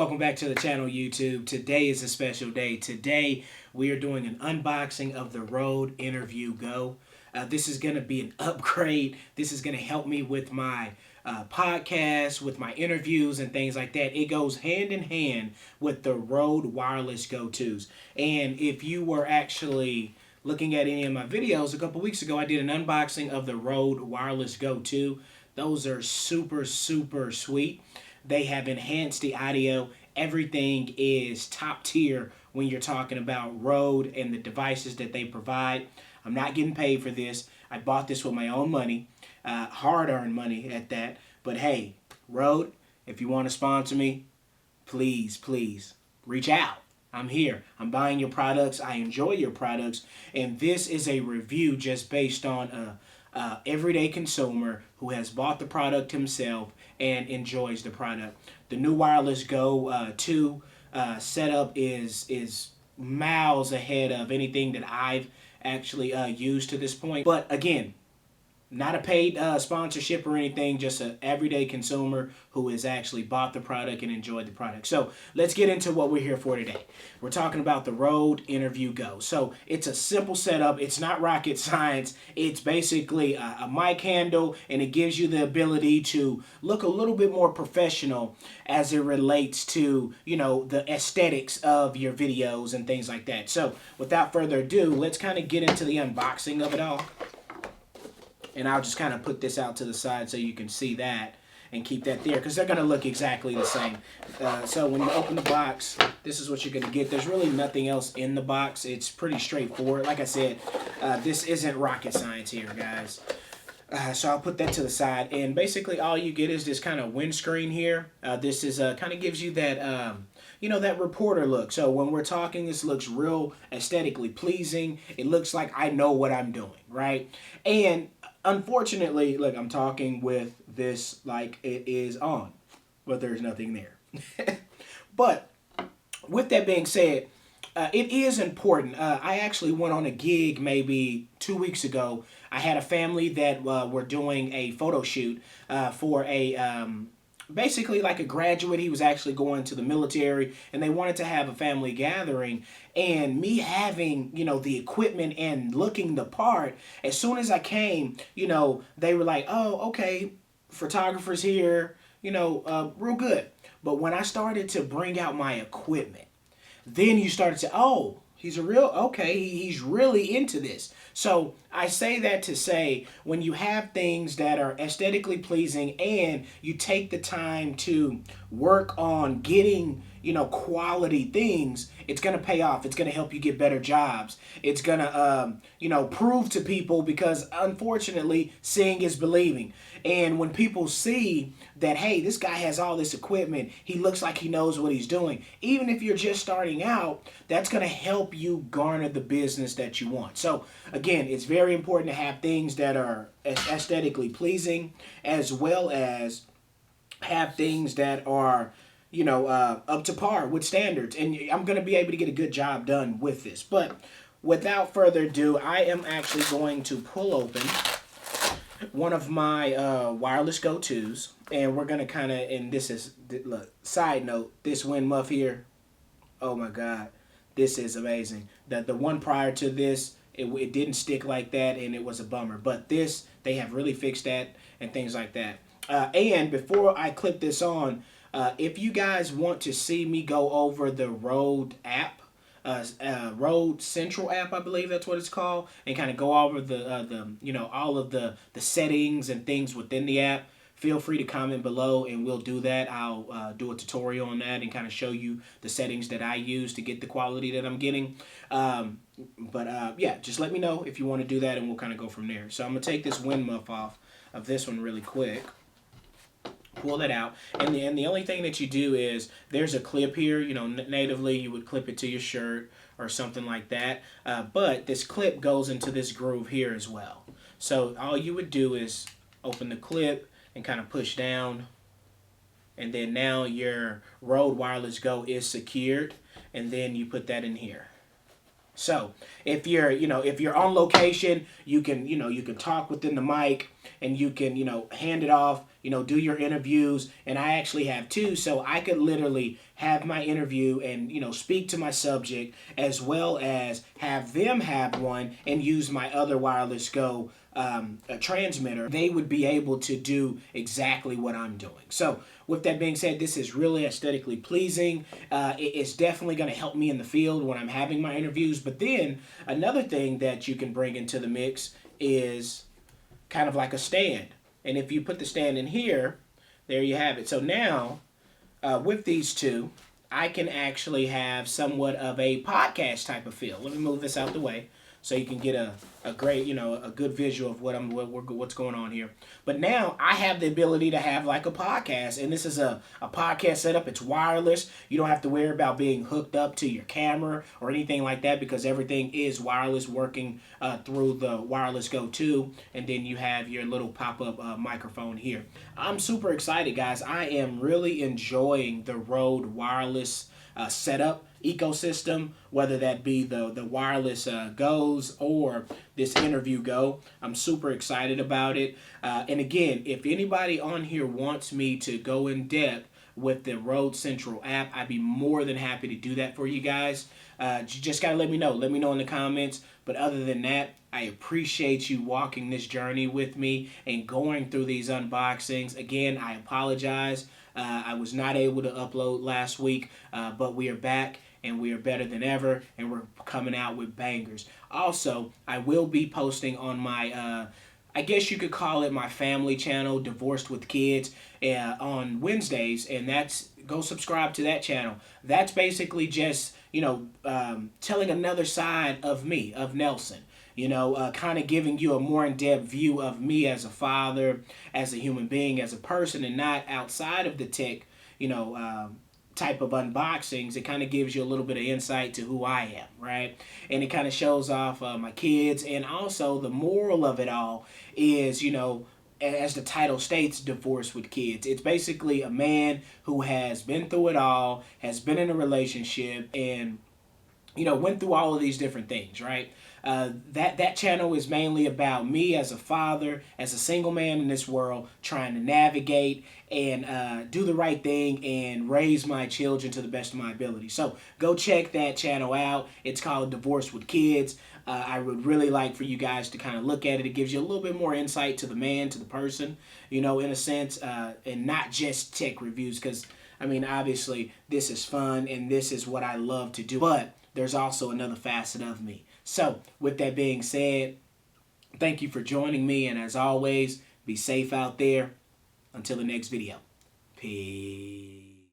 welcome back to the channel, YouTube. Today is a special day. Today we are doing an unboxing of the Rode Interview Go. This is going to be an upgrade. This is going to help me with my podcast, with my interviews and things like that. It goes hand in hand with the Rode Wireless Go 2s. And if you were actually looking at any of my videos a couple weeks ago, I did an unboxing of the Rode Wireless Go 2. Those are super sweet. They have enhanced the audio. Everything is top tier when you're talking about Rode and the devices that they provide. I'm not getting paid for this. I bought this with my own money, hard-earned money at that. But hey, Rode, if you want to sponsor me, please reach out. I'm here. I'm buying your products. I enjoy your products. And this is a review just based on a everyday consumer who has bought the product himself and enjoys the product. The new Wireless Go 2 setup is miles ahead of anything that I've actually used to this point. But again, not a paid sponsorship or anything, just an everyday consumer who has actually bought the product and enjoyed the product. So let's get into what we're here for today. We're talking about the Rode Interview Go. So it's a simple setup. It's not rocket science. It's basically a mic handle, and it gives you the ability to look a little bit more professional as it relates to, you know, the aesthetics of your videos and things like that. So without further ado, let's kind of get into the unboxing of it all. And I'll just kind of put this out to the side so you can see that and keep that there, because they're going to look exactly the same. So when you open the box, this is what you're going to get. There's really nothing else in the box. It's pretty straightforward. Like I said, this isn't rocket science here, guys. So I'll put that to the side. And basically all you get is this kind of windscreen here. This is kind of gives you that, you know, that reporter look. So when we're talking, this looks real aesthetically pleasing. It looks like I know what I'm doing, right? And unfortunately, look, I'm talking with this like it is on, but there's nothing there. But with that being said, it is important. I actually went on a gig maybe 2 weeks ago. I had a family that were doing a photo shoot for a basically like a graduate. He was actually going to the military, and they wanted to have a family gathering. And me having, you know, the equipment and looking the part, as soon as I came, you know, they were like, oh, okay, photographers here, you know, real good. But when I started to bring out my equipment, then you started to, oh, he's a real, okay, he's really into this. So I say that to say, when you have things that are aesthetically pleasing and you take the time to work on getting, you know, quality things, it's going to pay off. It's going to help you get better jobs. It's going to, you know, prove to people, because unfortunately, seeing is believing. And when people see that, hey, this guy has all this equipment, he looks like he knows what he's doing, even if you're just starting out, that's going to help you garner the business that you want. So again, it's very important to have things that are aesthetically pleasing, as well as have things that are, you know, up to par with standards. And I'm going to be able to get a good job done with this. But without further ado, I am actually going to pull open one of my Wireless Go 2s, and we're going to kind of, and this is, look, side note, this wind muff here, oh my God, this is amazing. The one prior to this, it didn't stick like that, and it was a bummer. But this, they have really fixed that and things like that. And before I clip this on, if you guys want to see me go over the Rode app, Rode Central app, I believe that's what it's called, and kind of go over the you know, all of the settings and things within the app, feel free to comment below and we'll do that. I'll do a tutorial on that and kind of show you the settings that I use to get the quality that I'm getting. Yeah, just let me know if you want to do that and we'll kind of go from there. So I'm going to take this wind muff off of this one really quick. Pull that out, and the only thing that you do is there's a clip here. You know, natively you would clip it to your shirt or something like that, but this clip goes into this groove here as well. So all you would do is open the clip and kind of push down, and then now your Rode Wireless Go is secured, and then you put that in here. So if you're, you know, if you're on location, you can, you know, you can talk within the mic, and you can, you know, hand it off, do your interviews, and I actually have two, so I could literally have my interview and speak to my subject, as well as have them have one and use my other wireless Go a transmitter. They would be able to do exactly what I'm doing. So with that being said, this is really aesthetically pleasing. It's definitely going to help me in the field when I'm having my interviews. But then another thing that you can bring into the mix is kind of like a stand. And if you put the stand in here, there you have it. So now with these two, I can actually have somewhat of a podcast type of feel. Let me move this out the way so you can get a great, a good visual of what's going on here. But now I have the ability to have like a podcast, and this is a podcast setup. It's wireless. You don't have to worry about being hooked up to your camera or anything like that, because everything is wireless, working through the wireless Go 2, and then you have your little pop-up microphone here. I'm super excited, guys. I am really enjoying the Rode wireless setup ecosystem, whether that be the wireless Goes or this interview Go. I'm super excited about it. And again, if anybody on here wants me to go in depth with the Rode Central app, I'd be more than happy to do that for you guys. You just gotta let me know. Let me know in the comments. But other than that, I appreciate you walking this journey with me and going through these unboxings. Again, I apologize. I was not able to upload last week, but we are back and we are better than ever, and we're coming out with bangers. Also, I will be posting on my, I guess you could call it my family channel, Divorced with Kids, on Wednesdays, and go subscribe to that channel. That's basically just, telling another side of me, of Nelson. Kind of giving you a more in-depth view of me as a father, as a human being, as a person, and not outside of the tech, type of unboxings. It kind of gives you a little bit of insight to who I am, right? And it kind of shows off my kids. And also the moral of it all is, as the title states, Divorced with Kids. It's basically a man who has been through it all, has been in a relationship, and went through all of these different things, right? That channel is mainly about me as a father, as a single man in this world, trying to navigate and do the right thing and raise my children to the best of my ability. So go check that channel out. It's called Divorced with Kids. I would really like for you guys to kind of look at it. It gives you a little bit more insight to the man, to the person, in a sense, and not just tech reviews, because obviously this is fun and this is what I love to do, but there's also another facet of me. So with that being said, thank you for joining me, and as always, be safe out there. Until the next video. Peace.